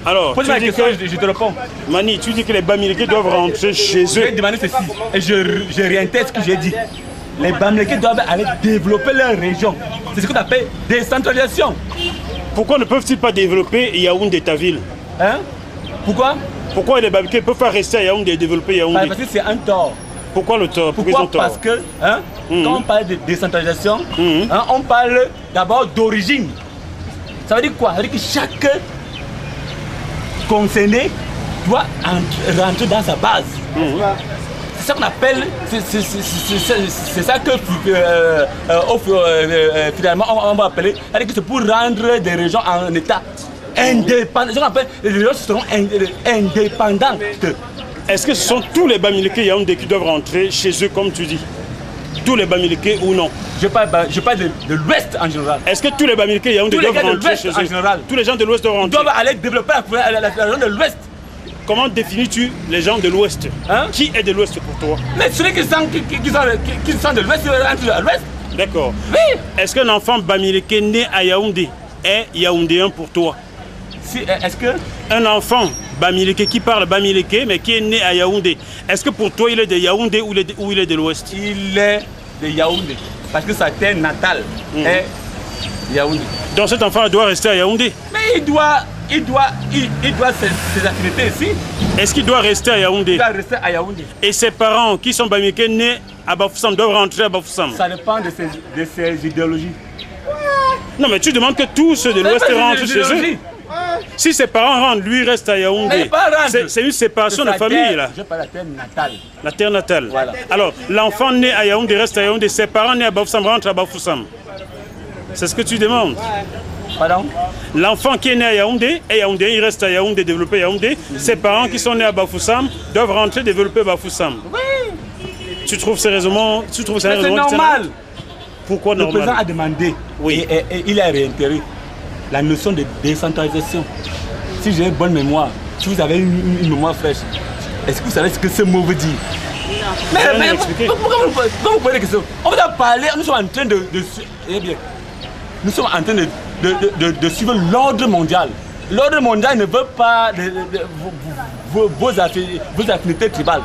Alors, pose-moi la question, je te réponds. Mani, tu dis que les Bamileke doivent rentrer chez eux. Je vais demander ceci, et je réintègre ce que j'ai dit. Les Bamileke doivent aller développer leur région. C'est ce qu'on appelle décentralisation. Pourquoi ne peuvent-ils pas développer Yaoundé, ta ville? Hein? Pourquoi? Pourquoi les Bamileke ne peuvent pas rester à Yaoundé et développer Yaoundé? Parce que c'est un tort. Pourquoi le tort? Pourquoi? Ils ont tort? Parce que quand on parle de décentralisation, on parle d'abord d'origine. Ça veut dire quoi? Ça veut dire que chaque concerné doit rentrer dans sa base. C'est ça qu'on appelle, c'est ça que finalement on va appeler, c'est-à-dire que c'est pour rendre des régions en état indépendant. Ce qu'on appelle, les régions seront indépendantes. Est-ce que ce sont tous les Bamileke Yaoundé qui doivent rentrer chez eux comme tu dis? Tous les Bamileke ou non? Je parle de l'Ouest en général. Est-ce que tous les Bamileke Yaoundé doivent rentrer chez eux? En général. Tous les gens de l'Ouest doivent rentrer? Ils doivent aller développer la région de l'Ouest. Comment définis-tu les gens de l'Ouest? Qui est de l'Ouest pour toi? Mais ceux qui sont de l'Ouest, ils rentrent de l'Ouest. D'accord. Oui. Est-ce qu'un enfant Bamileke né à Yaoundé est Yaoundéen pour toi? Est-ce que un enfant Bamileke qui parle Bamileke mais qui est né à Yaoundé, est-ce que pour toi il est de Yaoundé ou il est de l'Ouest? Il est de Yaoundé parce que sa terre natale est Yaoundé. Donc cet enfant doit rester à Yaoundé? Mais il doit ses activités ici. Est-ce qu'il doit rester à Yaoundé? Il doit rester à Yaoundé. Et ses parents qui sont Bamileke nés à Bafoussam doivent rentrer à Bafoussam? Ça dépend de ses idéologies. Non mais tu demandes que tous ceux de l'Ouest rentrent chez eux. Si ses parents rentrent, lui reste à Yaoundé. C'est une séparation de famille là. Je parle de la terre natale. La terre natale. Voilà. Alors, l'enfant né à Yaoundé reste à Yaoundé, ses parents nés à Bafoussam rentrent à Bafoussam. C'est ce que tu demandes. Pardon? L'enfant qui est né à Yaoundé, il reste à Yaoundé, développer Yaoundé. Ses parents qui sont nés à Bafoussam doivent rentrer, développer Bafoussam. Oui. Tu trouves ces raisonnements? C'est normal. Pourquoi normal? Le président a demandé, oui. et il a réitéré la notion de décentralisation. Si j'ai une bonne mémoire, si vous avez une mémoire fraîche, est-ce que vous savez ce que ce mot veut dire? Mais pourquoi vous posez des questions? On va parler, nous sommes en train nous sommes en train de suivre l'ordre mondial. L'ordre mondial ne veut pas vos affinités tribales.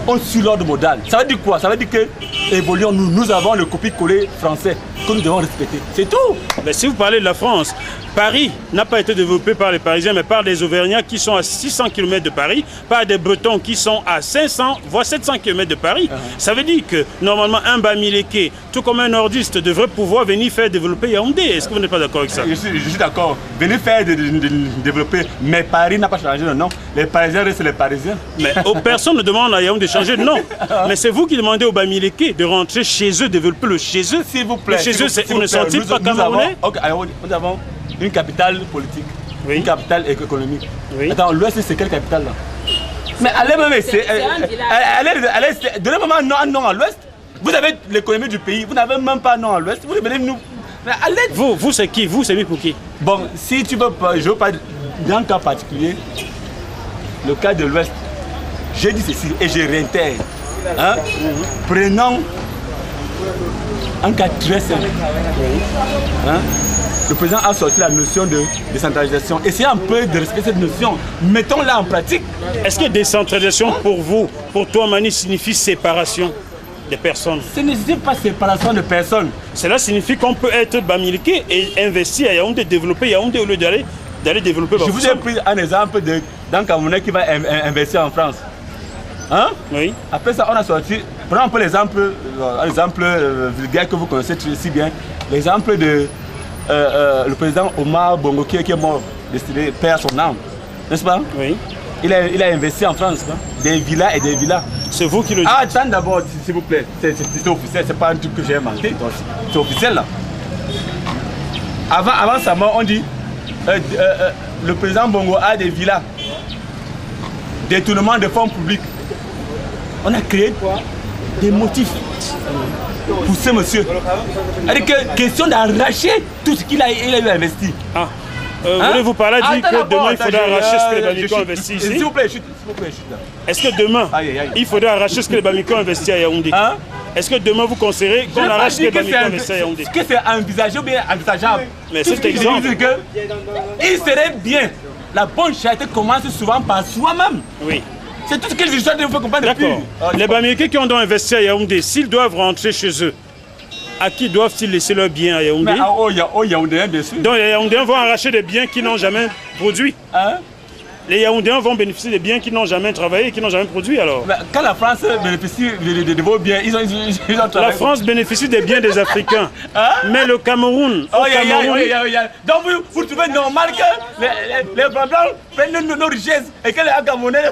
On suit l'ordre mondial. Ça veut dire quoi? Ça veut dire que évoluons, nous avons le copier-coller français que nous devons respecter. C'est tout. Mais si vous parlez de la France, Paris n'a pas été développé par les Parisiens, mais par des Auvergnats qui sont à 600 km de Paris, par des Bretons qui sont à 500, voire 700 km de Paris. Ça veut dire que normalement un Bamileke, tout comme un nordiste, devrait pouvoir venir faire développer Yaoundé. Est-ce que vous n'êtes pas d'accord avec ça? Je suis d'accord. Venir faire développer, mais Paris n'a pas changé de nom. Les Parisiens restent les Parisiens. Mais personne ne demande à Yaoundé de changer de nom. Mais c'est vous qui demandez aux Bamileke de rentrer chez eux, développer le chez eux. S'il vous plaît. Le chez eux, vous ne sentez pas camerounais? Nous avons une capitale politique, une capitale économique. Oui. Attends, l'Ouest, c'est quelle capitale là? Mais allez donnez-moi un nom à l'Ouest. Vous avez l'économie du pays, vous n'avez même pas un nom à l'Ouest. Vous venez nous. Mais allez. Vous c'est qui? Vous, c'est mis pour qui? Bon, si tu veux pas, je veux pas dans un cas particulier, le cas de l'Ouest, j'ai dit ceci et je réintègre. Prenons un cas très simple. Le président a sorti la notion de décentralisation. Essayez un peu de respecter cette notion. Mettons-la en pratique. Est-ce que décentralisation pour vous, pour toi Mani, signifie séparation des personnes? Ce ne signifie pas séparation de personnes. Cela signifie qu'on peut être Bamileke et investir à Yaoundé, développer Yaoundé au lieu d'aller développer Bafoussam. Je vous ai pris un exemple d'un Camerounais qui va investir en France. Oui. Après ça, on a sorti, prenons un peu l'exemple vulgaire que vous connaissez si bien, l'exemple de le président Omar Bongo qui est mort, destiné père son âme, n'est-ce pas? Oui. Il a investi en France, des villas et des villas. C'est vous qui le dites. Attends d'abord, s'il vous plaît, c'est officiel, c'est pas un truc que j'ai inventé, c'est officiel là. Avant sa mort, on dit le président Bongo a des villas, détournement de fonds publics. On a créé des motifs pour ce monsieur. C'est-à-dire que question d'arracher tout ce qu'il a eu investi. Voulez-vous parler dire que demain il faudra arracher ce que les Bamileke ont investi ici? S'il vous plaît, chute là. Est-ce que demain il faudra arracher ce que les Bamileke ont investi à Yaoundé? Est-ce que demain vous considérez qu'on arrache ce que les Bamileke ont investi à Yaoundé? Est-ce que c'est envisagé ou bien envisageable? Mais cet exemple, il serait bien la bonne charité commence souvent par soi-même. Oui. C'est tout ce que je suis en train de vous faire comprendre. D'accord. Les Bamileke qui ont donc investi à Yaoundé, s'ils doivent rentrer chez eux, à qui doivent-ils laisser leurs biens à Yaoundé? Mais au Yaoundé, bien sûr. Donc les Yaoundéens vont arracher des biens qu'ils n'ont jamais produits. Hein? Les Yaoundéens vont bénéficier des biens qu'ils n'ont jamais travaillé et qu'ils n'ont jamais produits alors. Mais quand la France bénéficie de vos biens, ils ont travaillé. La France bénéficie des biens des Africains. Hein? Mais le Cameroun... Donc vous trouvez normal que les Blancs prennent nos richesses et que les Camerounais...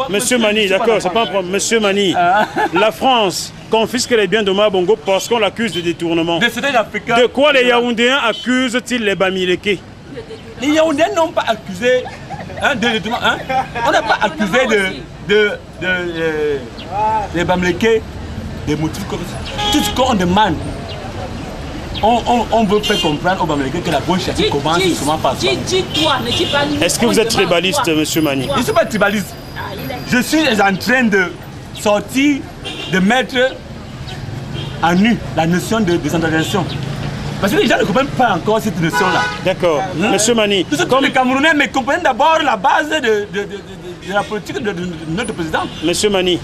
Monsieur Mani, d'accord, c'est pas un problème. Monsieur Mani, la France confisque les biens de Mabongo parce qu'on l'accuse de détournement. De quoi les Yaoundéens accusent-ils les Bamileke? Les Yaoundéens n'ont pas accusé de détournement. On n'a pas accusé les Bamileke des motifs comme ça. Tout ce qu'on demande, on veut faire comprendre aux Bamileke que la bonne charité commence souvent par soi. Est-ce que vous êtes tribaliste, monsieur Mani? Je ne suis pas tribaliste. Je suis en train de sortir, de mettre en nu la notion de décentralisation. Parce que les gens ne comprennent pas encore cette notion-là. D'accord. Monsieur Mani. Comme les Camerounais, mais comprennent d'abord la base de la politique de notre président. Monsieur Mani,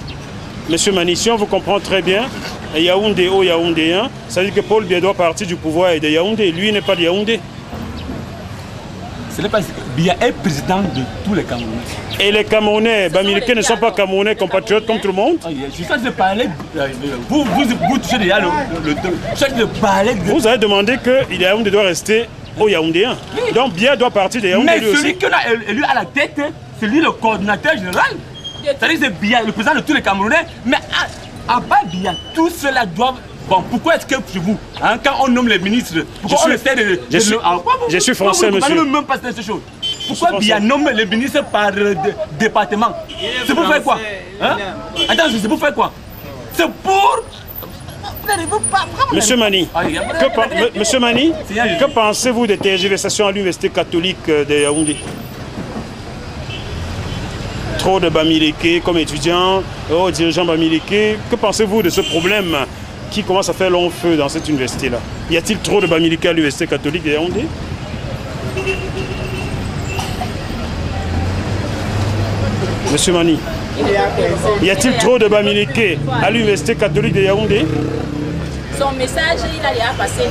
si on vous comprend très bien, Yaoundé aux Yaoundéens, ça veut dire que Paul Biya doit partir du pouvoir et de Yaoundé. Lui n'est pas de Yaoundé. Ce n'est pas Biya est président de tous les Camerounais. Et les Camerounais, Bamileke ne sont pas Camerounais compatriotes comme tout le monde? Je suis en train de parler. Vous touchez déjà le temps. Je suis en train de parler. Vous avez demandé que Yaoundé doit rester aux Yaoundéens. Oui. Donc Biya doit partir de Yaoundé. Mais celui qu'on a élu à la tête, c'est lui le coordinateur général. C'est-à-dire c'est Biya, le président de tous les Camerounais. Mais à part Biya, tous ceux-là doivent. Bon, pourquoi est-ce que chez vous, quand on nomme les ministres, pourquoi on essaie de. Je suis français, monsieur. Vous ne même pas cette chose. Pourquoi Biya nomme les ministres par département? C'est pour faire quoi? Attends, c'est pour faire quoi? C'est pour. Monsieur Mani, que pensez-vous des tergiversations à l'université catholique de Yaoundé? Trop de Bamileke comme étudiants, dirigeants Bamileke. Que pensez-vous de ce problème qui commence à faire long feu dans cette université-là? Y a-t-il trop de Bamileke à l'université catholique de Yaoundé? Monsieur Mani, y a-t-il trop de Bamileke à l'université catholique de Yaoundé? Son message, il a déjà passé.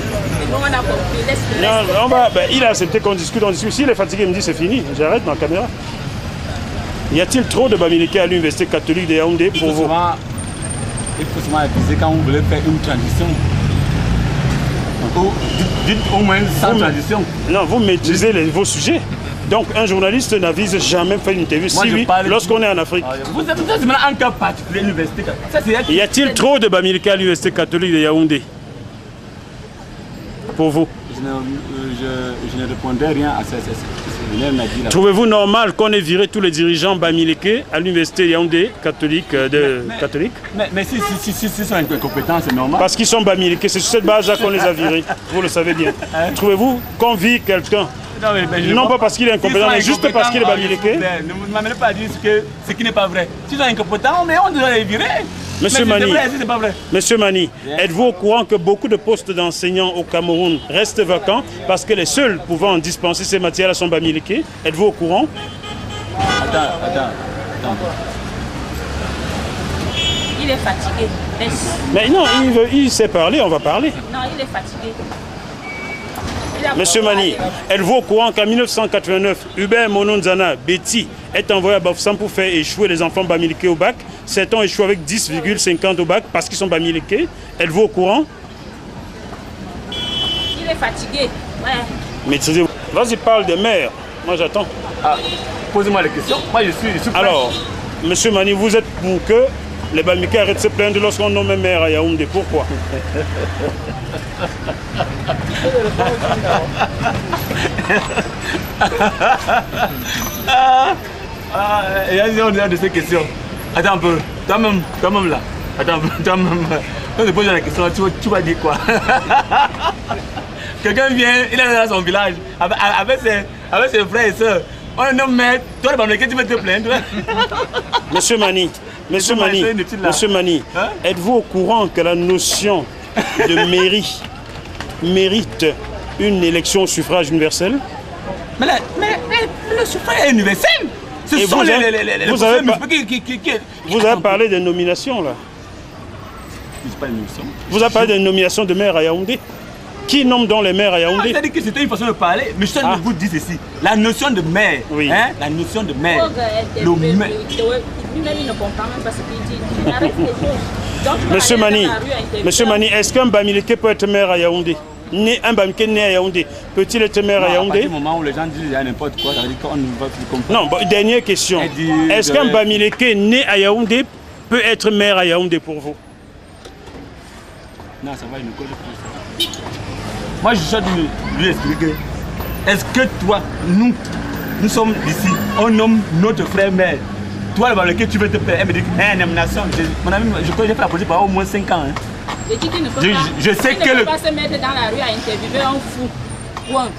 Nous, on a compris. Il a accepté qu'on discute, S'il est fatigué, il me dit c'est fini, j'arrête ma caméra. Y a-t-il trop de Bamileke à l'université catholique de Yaoundé pour vous? Il faut souvent aviser quand vous voulez faire une transition. Dites au moins sans transition. Non, vous maîtrisez vos sujets. Donc un journaliste n'avise jamais faire une interview. Si oui, lorsqu'on est en Afrique. Vous êtes maintenant un cas particulier à l'université. Y a-t-il trop de Bamileke à l'université catholique de Yaoundé pour vous? Je ne répondrai rien à ça. Trouvez-vous normal qu'on ait viré tous les dirigeants Bamileke à l'université Yaoundé catholique Mais si sont incompétents, c'est normal. Parce qu'ils sont Bamileke, c'est sur cette base-là qu'on les a virés. Vous le savez bien. Trouvez-vous qu'on vire quelqu'un? Non, pas parce qu'il est incompétent, mais juste parce qu'il est Bamileke. Ne m'amenez pas à dire ce qui n'est pas vrai. S'ils sont incompétents, mais on doit les virer. Monsieur Mani, êtes-vous au courant que beaucoup de postes d'enseignants au Cameroun restent vacants parce que les seuls pouvant dispenser ces matières-là sont Bamileke? Êtes-vous au courant? Attends. Il est fatigué. Mais non, il sait parler, on va parler. Non, il est fatigué. Monsieur Mani, êtes-vous au courant qu'en 1989, Hubert Mononzana Betty est envoyé à Bafoussam pour faire échouer les enfants Bamileke au bac? Certains ont échoué avec 10,50 au bac parce qu'ils sont Bamileke. Êtes-vous au courant? Il est fatigué, ouais. Maîtrisez-vous. Vas-y, parle des maires. Moi, j'attends. Posez-moi les questions. Moi, je suis prêt. Alors, monsieur Mani, vous êtes pour que les Bamileke arrêtent de se plaindre lorsqu'on nomme un maire à Yaoundé? Pourquoi? Il y a de ces questions. Attends un peu. Toi-même là. Attends un peu. Toi-même. Quand je pose la question, tu vas dire quoi? Quelqu'un vient, il est dans son village avec ses frères et soeurs. On est nomme maire. Toi, le Bamileke, tu veux te plaindre? Monsieur Mani, êtes-vous au courant que la notion de mairie mérite une élection au suffrage universel? Mais le suffrage est universel. Ce sont vous avez parlé de nomination là. Vous avez parlé de nomination de maire à Yaoundé. Qui nomme donc les maires à Yaoundé? C'est-à-dire que c'était une façon de parler. Mais je vous dis ceci. La notion de maire. Oui. Hein, la notion de maire. Lui-même, il ne comprend même pas ce qu'il dit. Il arrête les choses. Monsieur Mani, est-ce qu'un Bamileke peut être maire à Yaoundé? Un Bamileke né à Yaoundé, peut-il être maire à Yaoundé? À partir du moment où les gens disent n'importe quoi, ça veut dire qu'on ne va plus comprendre. Non, dernière question. Est-ce qu'un Bamileke né à Yaoundé peut être maire à Yaoundé pour vous? Non, ça va, il ne connaît plus ça. Moi, je suis de lui expliquer. Est-ce que toi, nous sommes ici, on nomme notre frère maire. Toi, le Bamileke, tu veux te faire, elle me dit, nomination. Mon ami, je connais pas la politique pendant au moins 5 ans. Hein. Je dis qu'il ne peut je sais que pas se mettre dans la rue à interviewer un fou. Point.